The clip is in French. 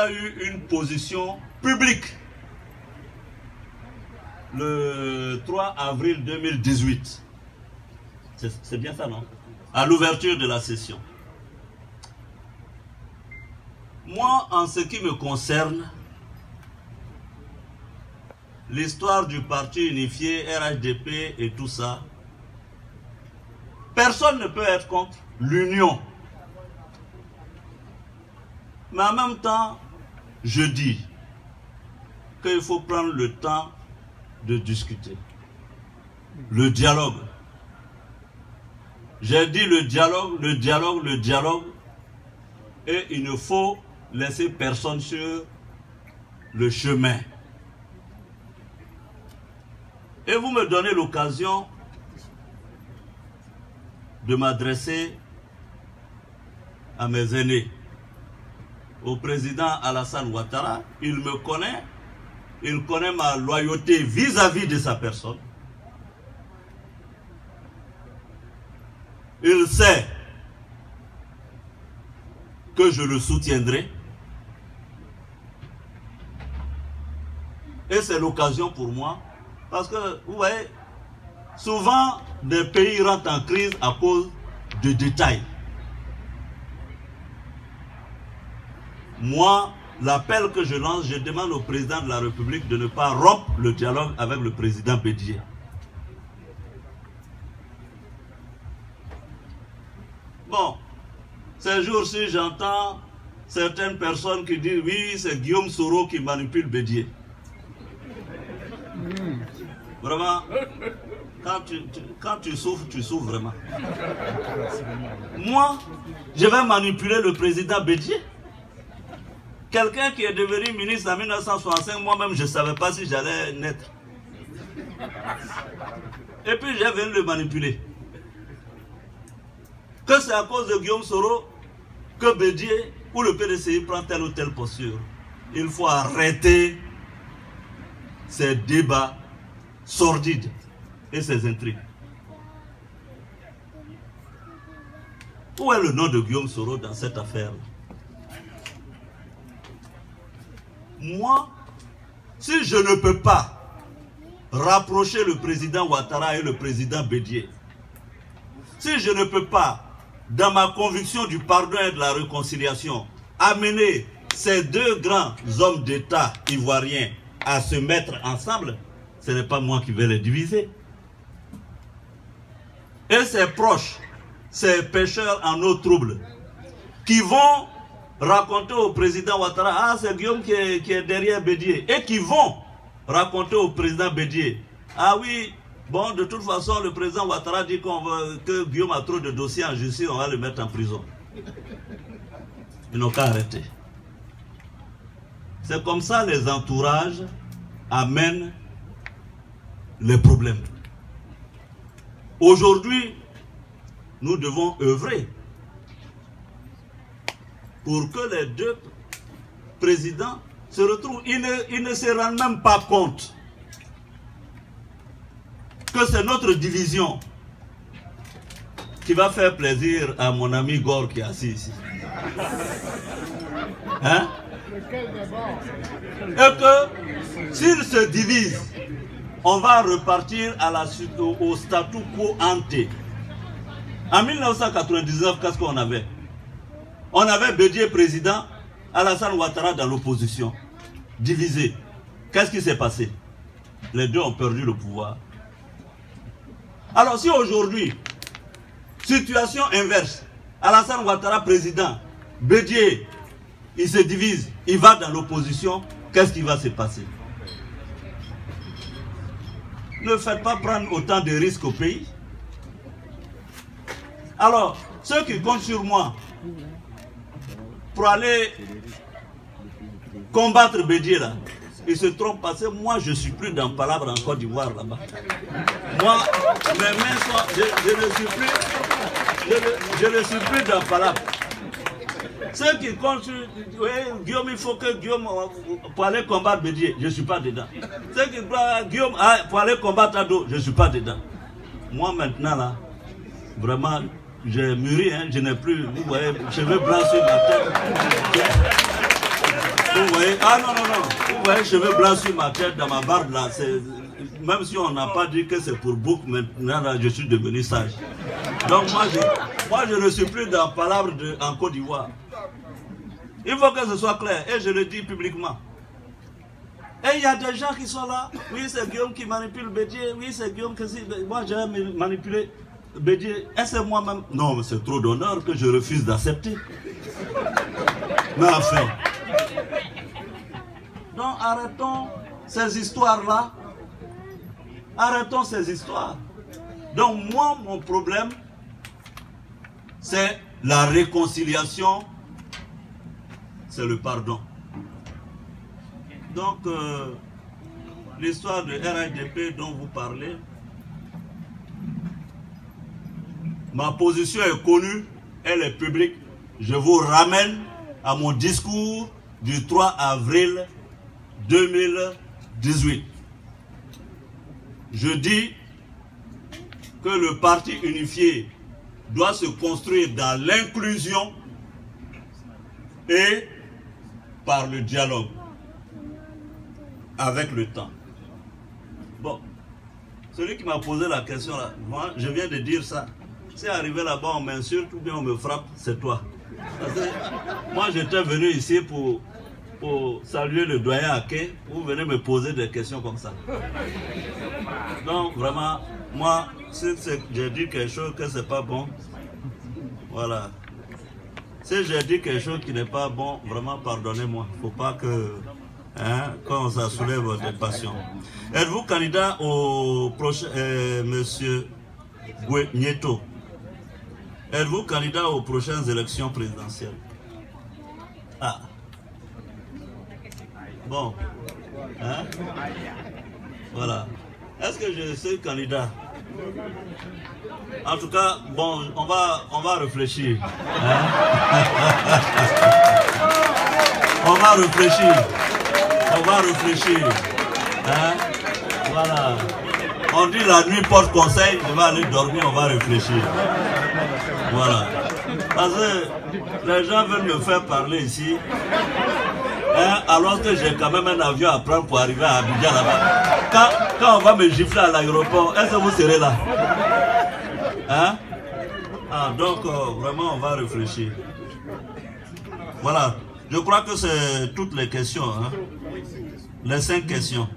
a eu une position publique le 3 avril 2018. C'est bien ça, non? À l'ouverture de la session. Moi, en ce qui me concerne, l'histoire du parti unifié, RHDP et tout ça, personne ne peut être contre l'union. Mais en même temps, je dis qu'il faut prendre le temps de discuter. Le dialogue. J'ai dit le dialogue, le dialogue, le dialogue. Et il ne faut laisser personne sur le chemin. Et vous me donnez l'occasion de m'adresser à mes aînés. Au président Alassane Ouattara, il me connaît, il connaît ma loyauté vis-à-vis de sa personne. Il sait que je le soutiendrai. Et c'est l'occasion pour moi, parce que, vous voyez, souvent des pays rentrent en crise à cause de détails. Moi, l'appel que je lance, je demande au président de la République de ne pas rompre le dialogue avec le président Bédié. Bon, ces jours-ci, j'entends certaines personnes qui disent oui, c'est Guillaume Soro qui manipule Bédié. Vraiment, quand tu souffres vraiment. Moi, je vais manipuler le président Bédié. Quelqu'un qui est devenu ministre en 1965, moi-même, je ne savais pas si j'allais naître. Et puis, j'ai venu le manipuler. Que c'est à cause de Guillaume Soro que Bédié ou le PDCI prend telle ou telle posture. Il faut arrêter ces débats sordides et ces intrigues. Où est le nom de Guillaume Soro dans cette affaire? Moi, si je ne peux pas rapprocher le président Ouattara et le président Bédié, si je ne peux pas, dans ma conviction du pardon et de la réconciliation, amener ces deux grands hommes d'État ivoiriens à se mettre ensemble, ce n'est pas moi qui vais les diviser. Et ces proches, ces pêcheurs en eau trouble, qui vont raconter au président Ouattara, ah c'est Guillaume qui est derrière Bédié, et qui vont raconter au président Bédié, ah oui, bon de toute façon le président Ouattara dit que Guillaume a trop de dossiers en justice, on va le mettre en prison. Ils n'ont qu'à arrêter. C'est comme ça les entourages amènent les problèmes. Aujourd'hui, nous devons œuvrer pour que les deux présidents se retrouvent. Ils ne se rendent même pas compte que c'est notre division qui va faire plaisir à mon ami Gore qui est assis ici. Hein? Et que s'ils se divisent, on va repartir à la suite au statu quo ante. En 1999, qu'est-ce qu'on avait? On avait Bédié président, Alassane Ouattara dans l'opposition, divisé. Qu'est-ce qui s'est passé? Les deux ont perdu le pouvoir. Alors si aujourd'hui, situation inverse, Alassane Ouattara président, Bédié, il se divise, il va dans l'opposition, qu'est-ce qui va se passer? Ne faites pas prendre autant de risques au pays. Alors, ceux qui comptent sur moi pour aller combattre Bédié là, ils se trompent parce que moi je ne suis plus dans Palabre en Côte d'Ivoire là-bas. Moi, mes mains sont. Je ne suis plus dans Palabre. Ceux qui comptent sur Guillaume, il faut que Guillaume pour aller combattre Bédié, je ne suis pas dedans. Ceux qui croient Guillaume pour aller combattre Ado, je ne suis pas dedans. Moi maintenant là, vraiment. J'ai mûri, hein, je n'ai plus, vous voyez, cheveux blancs sur ma tête. Ah non, non, non. Vous voyez, cheveux blancs sur ma tête, dans ma barbe là. Même si on n'a pas dit que c'est pour beaucoup, maintenant là, je suis devenu sage. Donc moi je ne suis plus dans la palabre en Côte d'Ivoire. Il faut que ce soit clair, et je le dis publiquement. Et il y a des gens qui sont là. Oui, c'est Guillaume qui manipule Bédié. Oui, c'est Guillaume qui... Moi, j'ai manipulé Bédié. Et c'est moi-même. Non, mais c'est trop d'honneur que je refuse d'accepter. Mais enfin. Donc, arrêtons ces histoires-là. Arrêtons ces histoires. Donc, moi, mon problème, c'est la réconciliation. C'est le pardon. Donc, l'histoire de RHDP dont vous parlez, ma position est connue, elle est publique. Je vous ramène à mon discours du 3 avril 2018. Je dis que le parti unifié doit se construire dans l'inclusion et par le dialogue. Avec le temps. Bon, celui qui m'a posé la question là, moi je viens de dire ça. Si arrivé là-bas on m'insulte ou bien on me frappe, c'est toi. Parce que moi j'étais venu ici pour saluer le doyen Aké, vous venez me poser des questions comme ça. Donc vraiment, moi, si j'ai dit quelque chose que c'est pas bon, voilà. Si j'ai dit quelque chose qui n'est pas bon, vraiment pardonnez-moi. Il ne faut pas que... Hein, quand ça soulève des passions. Êtes-vous candidat au prochain, monsieur Nieto? Êtes-vous candidat aux prochaines élections présidentielles? Ah. Bon. Hein? Voilà. Est-ce que je suis candidat? En tout cas, bon, on va réfléchir. Hein? On va réfléchir. On va réfléchir. Hein? Voilà. On dit la nuit porte conseil, je vais aller dormir, on va réfléchir. Voilà. Parce que les gens veulent me faire parler ici. Hein? Alors que j'ai quand même un avion à prendre pour arriver à Abidjan là-bas. Quand on va me gifler à l'aéroport, est-ce que vous serez là? Hein? Ah, donc vraiment on va réfléchir. Voilà. Je crois que c'est toutes les questions. Hein? Les 5 questions.